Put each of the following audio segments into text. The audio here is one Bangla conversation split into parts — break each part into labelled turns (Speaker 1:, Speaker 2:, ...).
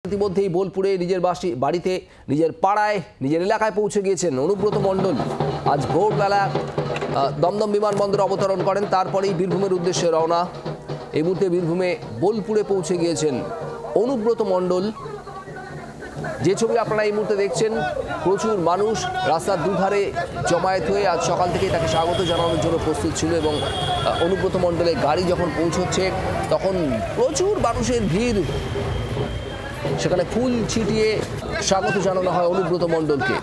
Speaker 1: ইতিমধ্যেই বোলপুরে নিজের বাড়িতে নিজের পাড়ায় নিজের এলাকায় পৌঁছে গিয়েছেন অনুব্রত মণ্ডল। আজ ভোরবেলা দমদম বিমানবন্দরে অবতরণ করেন, তারপরেই বীরভূমের উদ্দেশ্যে রওনা। এই মুহূর্তে বীরভূমে বোলপুরে পৌঁছে গিয়েছেন অনুব্রত মণ্ডল। যে ছবি আপনারা এই মুহূর্তে দেখছেন, প্রচুর মানুষ রাস্তার দুধারে জমায়েত হয়ে আজ সকাল থেকেই তাকে স্বাগত জানানোর জন্য প্রস্তুত ছিল এবং অনুব্রত মণ্ডলের গাড়ি যখন পৌঁছচ্ছে তখন প্রচুর মানুষের ভিড়। সেখানে ফুল ছিটিয়ে স্বাগত জানানো হয় অনুব্রত মণ্ডলকে।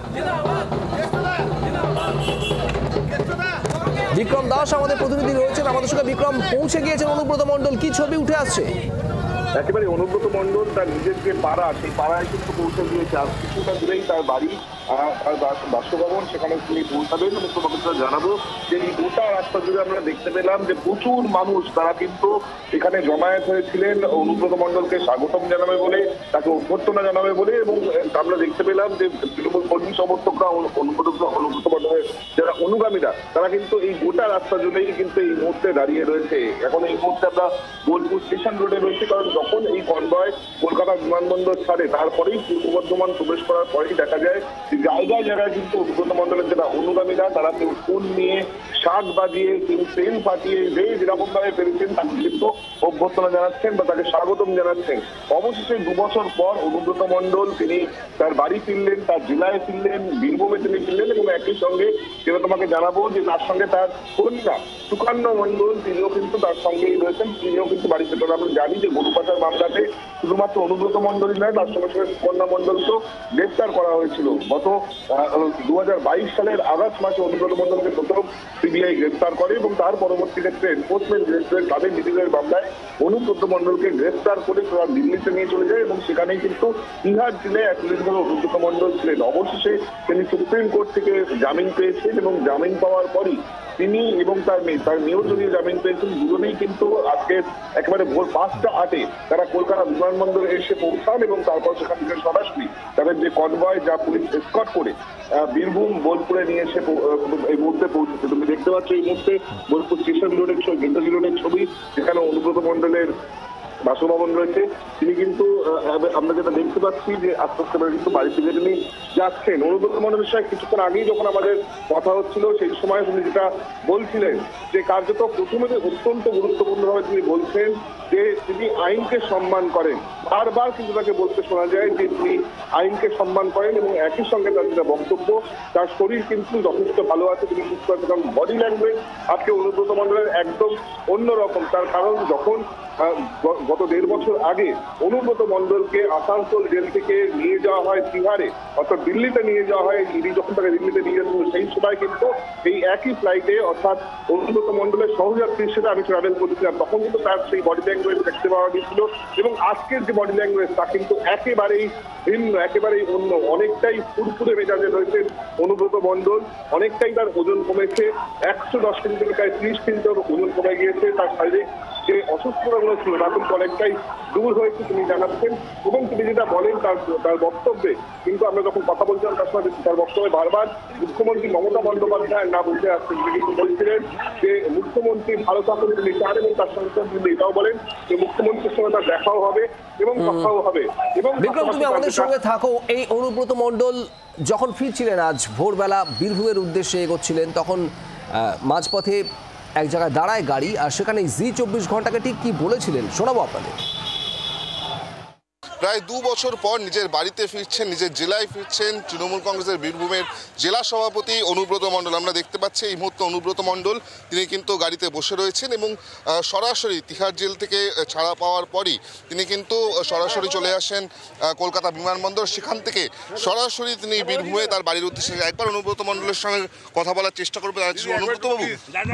Speaker 1: বিক্রম দাস আমাদের প্রতিনিধি রয়েছেন আমাদের সঙ্গে। বিক্রম, পৌঁছে গিয়েছেন অনুব্রত মণ্ডল, কি ছবি উঠে আসছে?
Speaker 2: একেবারে অনুব্রত মণ্ডল তার নিজের যে পাড়া, সেই পাড়ায় কিন্তু পৌঁছে গিয়েছে। আর কিছুটা দূরেই তার বাড়ি, তার বাসভবন, সেখানে তিনি পৌঁছাবেন। এবং তোমাকে জানাবো যে এই গোটা রাস্তা জুড়ে আমরা দেখতে পেলাম যে প্রচুর মানুষ তারা কিন্তু এখানে জমায়েত হয়েছিলেন অনুব্রত মণ্ডলকে স্বাগতম জানাবে বলে, তাকে অভ্যর্থনা জানাবে বলে। এবং আমরা দেখতে পেলাম যে তৃণমূল কর্মী সমর্থকরা অনুব্রত মণ্ডলের যারা অনুগামীরা, তারা কিন্তু এই গোটা রাস্তা জুড়েই কিন্তু এই মুহূর্তে দাঁড়িয়ে রয়েছে। এখন এই মুহূর্তে আমরা বোলপুর স্টেশন রোডে রয়েছি, কারণ যখন এই কনভয় কলকাতা বিমানবন্দর ছাড়ে তারপরেই পূর্ব বর্ধমান প্রবেশ করার পরেই দেখা যায় যে জায়গায় জায়গায় কিন্তু অনুব্রত মণ্ডলের যারা অনুগামীরা, তারা কেউ ফুল নিয়ে, শাক বাজিয়ে, কেউ ট্রেন পাঠিয়ে, যেরকম ভাবে পেরেছেন তাকে কিন্তু অভ্যর্থনা জানাচ্ছেন বা তাকে স্বাগতম জানাচ্ছেন। অবশেষে 2 বছর পর অনুব্রত মণ্ডল তিনি তার বাড়ি ফিরলেন, তার জেলায় ফিরলেন, বীরভূমে তিনি ফিরলেন। এবং একই সঙ্গে যেটা তোমাকে জানাবো যে তার সঙ্গে তার কন্যা সুকন্যা মণ্ডল, তিনিও কিন্তু তার সঙ্গেই রয়েছেন, তিনিও কিন্তু বাড়ি ফিরলেন। আমরা জানি যে গরু পাচার মামলাতে শুধুমাত্র অনুব্রত মণ্ডলই নয়, তার সঙ্গে সঙ্গে সুকন্যা মণ্ডলকেও গ্রেফতার করা হয়েছিল। গত 2022 সালের আগস্ট মাসে অনুব্রত মণ্ডলকে প্রথম সিবিআই গ্রেফতার করে এবং তার পরবর্তী ক্ষেত্রে এনফোর্সমেন্ট ডিরেক্টরেট তাদের বিধিদের মামলায় অনুব্রত মণ্ডলকে গ্রেফতার করে তারা দিল্লিতে নিয়ে চলে যায় এবং সেখানেই কিন্তু তিহার জেলায় একদিনভাবে অনুব্রত মণ্ডল ছিলেন। অবশেষে তিনি সুপ্রিম কোর্ট থেকে জামিন পেয়েছেন এবং জামিন পাওয়ার পরই তিনি এবং তার মেয়েও যদি জামিন পেয়েছেন। দুজনেই কিন্তু আজকে একেবারে ভোর 5:08 তারা কলকাতা বিমানবন্দরে এসে পৌঁছান এবং তারপর সেখান থেকে সরাসরি তাদের যে কনভয়, যা পুলিশ এসকর্ট করে বীরভূম বোলপুরে নিয়ে এসে এই মুহূর্তে পৌঁছেছে। তুমি দেখতে পাচ্ছ এই মুহূর্তে বোলপুর স্টেশন রোডের ছবি, গেন্দাজি রোডের ছবি, যেখানে অনুব্রত মণ্ডলের বাসভবন রয়েছে। তিনি কিন্তু আমরা যেটা দেখতে পাচ্ছি যে আস্তে আস্তে কিন্তু বাড়ি থেকে তিনি যাচ্ছেন। অনুব্রত মণ্ডলের সঙ্গে কিছুক্ষণ আগেই যখন আমাদের কথা হচ্ছিল, সেই সময় তিনি যেটা বলছিলেন যে কার্যত প্রথমে যে অত্যন্ত গুরুত্বপূর্ণভাবে তিনি বলছেন যে তিনি আইনকে সম্মান করেন। বারবার কিন্তু তাকে বলতে শোনা যায় যে তিনি আইনকে সম্মান করেন এবং একই সঙ্গে তার যেটা বক্তব্য, তার শরীর কিন্তু যথেষ্ট ভালো আছে, তিনি সুস্থ আছে। কারণ বডি ল্যাঙ্গুয়েজ আজকে অনুব্রত মণ্ডলের একদম অন্যরকম। তার কারণ যখন গত 1.5 বছর আগে অনুব্রত মণ্ডলকে আসানসোল জেল থেকে নিয়ে যাওয়া হয় তিহারে, অর্থাৎ দিল্লিতে নিয়ে যাওয়া হয়, ইডি যখন তাকে দিল্লিতে নিয়ে যাচ্ছিল, সেই সময় কিন্তু এই একই ফ্লাইটে অর্থাৎ অনুব্রত মণ্ডলের সহযাত্রী হিসেবে আমি ট্রাভেল করেছিলাম। তখন কিন্তু তার সেই বডি ল্যাঙ্গুয়েজ দেখতে পাওয়া গিয়েছিল এবং আজকের যে বডি ল্যাঙ্গুয়েজ তা কিন্তু একেবারেই ভিন্ন, একেবারেই অন্য। অনেকটাই ফুরফুরে মেজাজে রয়েছে অনুব্রত মণ্ডল, অনেকটাই তার ওজন কমেছে, 110 কেজি থেকে প্রায় 30 কেজি ওজন কমে গিয়েছে। তার শারীরিক যে অসুস্থতাগুলো ছিল তা কিন্তু অনেকটাই দূর হয়েছে তিনি জানাচ্ছেন। এবং তিনি যেটা বলেন তার বক্তব্যে, কিন্তু আমরা যখন কথা বলছিলাম তার সঙ্গে, তার বক্তব্যে বারবার মুখ্যমন্ত্রী মমতা বন্দ্যোপাধ্যায়ের নাম উঠে আসছেন। তিনি কিন্তু বলছিলেন যে মুখ্যমন্ত্রী ভালো থাকুন তিনি চান এবং তার সঙ্গে তিনি এটাও বলেন যে মুখ্যমন্ত্রীর সঙ্গে তার দেখাও হবে এবং কথাও হবে। এবং
Speaker 1: বিক্রম, তুমি আমাদের সঙ্গে থাকো। এই অনুব্রত মণ্ডল যখন ফিরছিলেন আজ ভোরবেলা বীরভূমের উদ্দেশ্যে এগোচ্ছিলেন, তখন মাঝপথে এক জায়গায় দাঁড়ায় গাড়ি, আর সেখানে জি24 ঘন্টাকে ঠিক কি বলেছিলেন শোনাবো আপনাদের।
Speaker 3: প্রায় 2 বছর পর নিজের বাড়িতে ফিরছেন, নিজের জেলায় ফিরছেন তৃণমূল কংগ্রেসের বীরভূমের জেলা সভাপতি অনুব্রত মণ্ডল। আমরা দেখতে পাচ্ছি এই মুহূর্তে অনুব্রত মণ্ডল তিনি কিন্তু গাড়িতে বসে রয়েছেন এবং সরাসরি তিহার জেল থেকে ছাড়া পাওয়ার পরই তিনি কিন্তু সরাসরি চলে আসেন কলকাতা বিমানবন্দর। সেখান থেকে সরাসরি তিনি বীরভূমে তার বাড়ির উদ্দেশ্যে একবার অনুব্রত মণ্ডলের সঙ্গে কথা বলার চেষ্টা করবেন। অনুব্রতবাবু,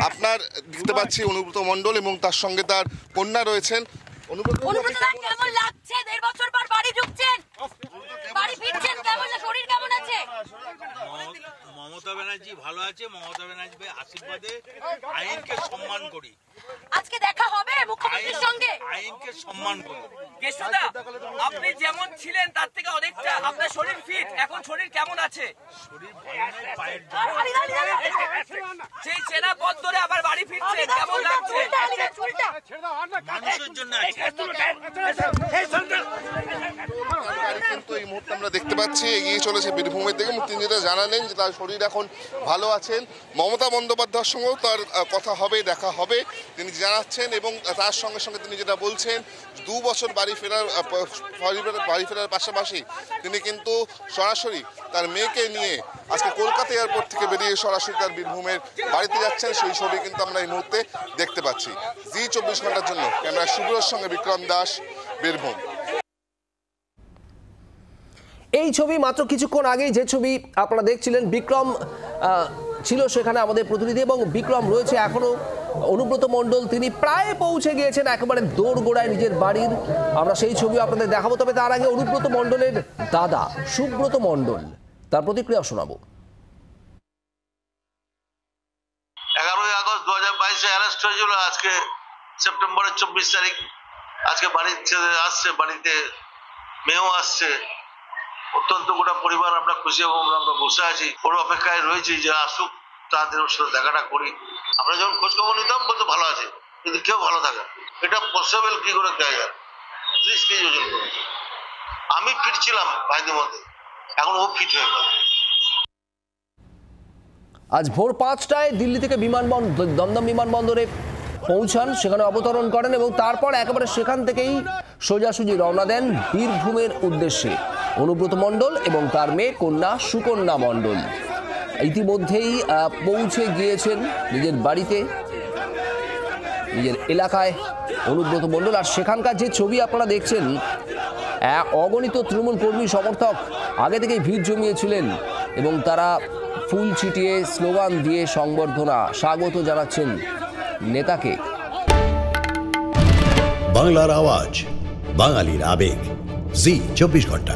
Speaker 3: আপনার দেখতে পাচ্ছি অনুব্রত মণ্ডল এবং তার সঙ্গে তার কন্যা রয়েছেন।
Speaker 4: কেমন লাগছে? 1.5 বছর পর বাড়ি ঢুকছেন, বাড়ি ফিরছেন, কেমন শরীর কেমন আছে?
Speaker 5: মমতা ব্যানার্জি ভালো আছে, মমতা ব্যানার্জির আশীর্বাদে আইনকে সম্মান করি।
Speaker 4: আজকে দেখা হবে মুখ্যমন্ত্রী মুখ্যমন্ত্রীর সঙ্গে?
Speaker 5: আইনকে সম্মান করুন।
Speaker 6: কেশুদা, আপনি যেমন ছিলেন তার থেকে অনেকটা আপনার শরীর ফিট, এখন শরীর কেমন আছে?
Speaker 5: শরীর ভালো নেই, পায়ের
Speaker 6: সেই চেনা পথ ধরে আবার বাড়ি ফিরছেন, কেমন লাগছে?
Speaker 5: মানুষের জন্য আছে।
Speaker 3: গাড়ি কিন্তু এই মুহূর্তে আমরা দেখতে পাচ্ছি এগিয়ে চলেছে বীরভূমের দিকে। তিনি যেটা জানালেন যে তার শরীর এখন ভালো আছেন। মমতা বন্দ্যোপাধ্যায়ের সঙ্গেও তার কথা হবে, দেখা হবে তিনি জানাচ্ছেন। এবং তার সঙ্গে সঙ্গে তিনি যেটা বলছেন 2 বছর বাড়ি ফেরার পাশাপাশি তিনি কিন্তু সরাসরি তার মেয়েকে নিয়ে আজকে কলকাতা এয়ারপোর্ট থেকে বেরিয়ে সরাসরি তার বীরভূমের বাড়িতে যাচ্ছেন। সেই ছবি কিন্তু আমরা এই মুহূর্তে দেখতে পাচ্ছি। জি 24 ঘন্টার জন্য ক্যামেরা শুভ্রর সঙ্গে বিক্রম দাস, বীরভূম।
Speaker 1: এই ছবি মাত্র কিছুক্ষণ আগেই যে ছবি আপনারা দেখছিলেন, বিক্রম ছিল সেখানে আমাদের প্রতিনিধি, এবং বিক্রম রয়েছে এখনো। অনুব্রত মণ্ডল তিনি প্রায় পৌঁছে গিয়েছেন একেবারে দোরগোড়ায় নিজের বাড়ির। আমরা সেই ছবি আপনাদের দেখাবো। তবে তার আগে অনুব্রত মণ্ডলের দাদা সুব্রত মণ্ডল তার প্রতিক্রিয়া শোনাবো।
Speaker 7: 11ই আগস্ট 2022-এ অ্যারেস্ট হয়েছিল। আজকে সেপ্টেম্বরের 24 তারিখ। আজকে বাড়িতে আসছে, বাড়িতে মেয়েও আসছে। অত্যন্ত গোটা পরিবার আমরা খুশি এবং আমরা বসে আছি, ওর অপেক্ষায় রয়েছি যে আসুক, তাদের ওর সাথে দেখাটা করি। আমরা যখন খোঁজখবর নিতাম বলতে ভালো আছে, কিন্তু কেউ ভালো থাকে এটা পসিবল কি করে দেওয়া যায়? 30 কেজি ওজন করেছে। আমি ফিট ছিলাম ভাইদের মধ্যে, এখন ও ফিট হয়ে গেল।
Speaker 1: আজ ভোর 5টায় দিল্লি থেকে দমদম বিমানবন্দরে পৌঁছান, সেখানে অবতরণ করেন এবং তারপর একেবারে সেখান থেকেই সোজাসুজি রওনা দেন বীরভূমের উদ্দেশ্যে অনুব্রত মণ্ডল এবং তার মেয়ে কন্যা সুকন্যা মণ্ডল। ইতিমধ্যেই পৌঁছে গিয়েছেন নিজের বাড়িতে, নিজের এলাকায় অনুব্রত মণ্ডল। আর সেখানকার যে ছবি আপনারা দেখছেন, অগণিত তৃণমূল কর্মী সমর্থক আগে থেকেই ভিড় জমিয়েছিলেন এবং তারা ফুল ছিটিয়ে স্লোগান দিয়ে সংবর্ধনা স্বাগত জানাচ্ছেন নেতাকে।
Speaker 8: বাংলার আওয়াজ, বাঙালির আবেগ, জি 24 ঘন্টা।